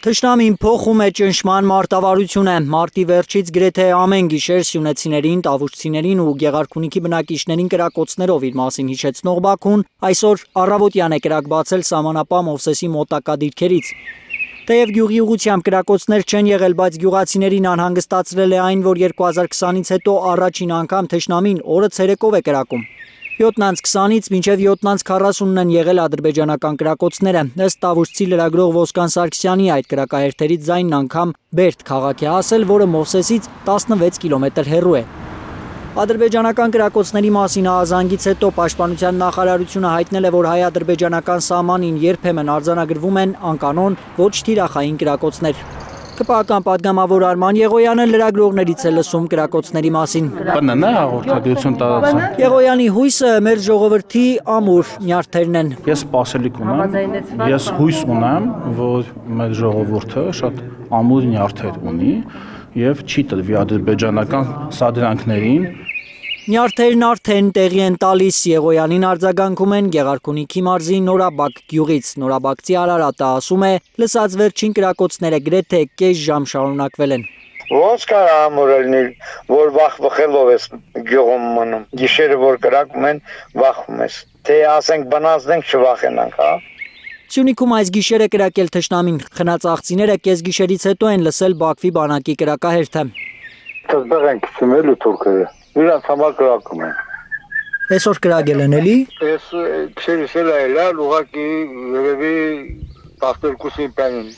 Թշնամին փոխում է ճնշման մարտավարությունը, մարտի վերջից գրեթե ամեն գիշեր սյունեցիներին, տավուշցիներին ու Գեղարքունիքի բնակիչներին կրակոցներով իր մասին հիշեցնող Բաքուն այսօր առավոտյան է կրակ բացել սահմանապահ Մովսեսի մոտակա դիրքերից։ Թեև գյուղի ուղղությամբ կրակոցներ չեն եղել, բայց գյուղացիներին անհանգստացրել է այն, որ 2020-ից հետո առաջին անգամ թշնամին օրը ցերեկով է կրակում։ 7:20-ից մինչև 7:40-ն են եղել ադրբեջանական կրակոցները։ Ըստ տավուշցի լրագրող Ոսկան Սարգսյանի այդ կրակահերթերից ձայնն անգամ Բերդ քաղաք է հասել, որը Մովսեսից 16 կիլոմետր հեռու է։ Ադրբեջանական կրակոցների մասին ահազանգից հետո Պաշտպանության նախարարությունը հայտնել է, որ հայ-ադրբեջանական սահմանին երբեմն արձանագրվում են անկանոն ոչ թիրախային կրակոցներ։ Կպական պատգամավոր Արման Եղոյանը լրագրողներից է լսում կրակոցների մասին։ ՊՆՆ հաղորդագրություն տարածում։ Եղոյանի հույսը մեր ժողովրդի ամուր նյարդերն են։ Ես սպասելիք ունեմ, ես հույս ունեմ, որ մեր ժողովուրդը շատ ամուր նյարդեր ունի եւ չի տրվի ադրբեջանական սադրանքներին։ Նյարդերն արդեն տեղի են տալիս, Եղոյանին արձագանքում են Գեղարքունիքի մարզի Նորաբակ գյուղից։ Նորաբակցի Արարատը ասում է, լսած վերջին կրակոցները գրեթե կես ժամ շարունակվել են։ Ոնց կար ամուրելնի, որ վախվխելով ես գյուղում մնում, գիշերը որ կրակում են, վախում ես, թե ասենք բնազդենք չվախենանք, հա։ Սյունիքում այս գիշեր է կրակել թշնամին, խնած աղձիները կես գիշերից հետո են լսել Բաքվի բանակի կրակահերթը։ Թզբեղ են քսումել ու թուրքերը, իրանց համար կրակում են։ Այսօր կրակել են էլի։ Ես քսերիս էլ այլալ, ուղակի երևի 12-ին պյանին։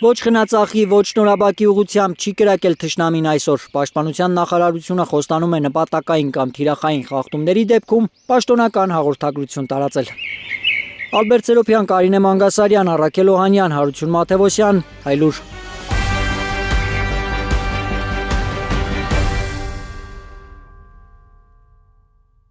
Ոչ խնածախի, ոչ Նորաբակի ուղղությամբ չի կրակել թշնամին այսօր։ Պաշտպանության նախարարությունը խոստանում է նպատակային կամ թիրախային խախտումների դեպքում պաշտոնական հաղորդագրություն տարածել։ Ալբերտ Սերոբյան, Կարինե Մանգասարյան, Առաքել Օհանյան, Հարություն Մաթևոսյան, Հայլուր։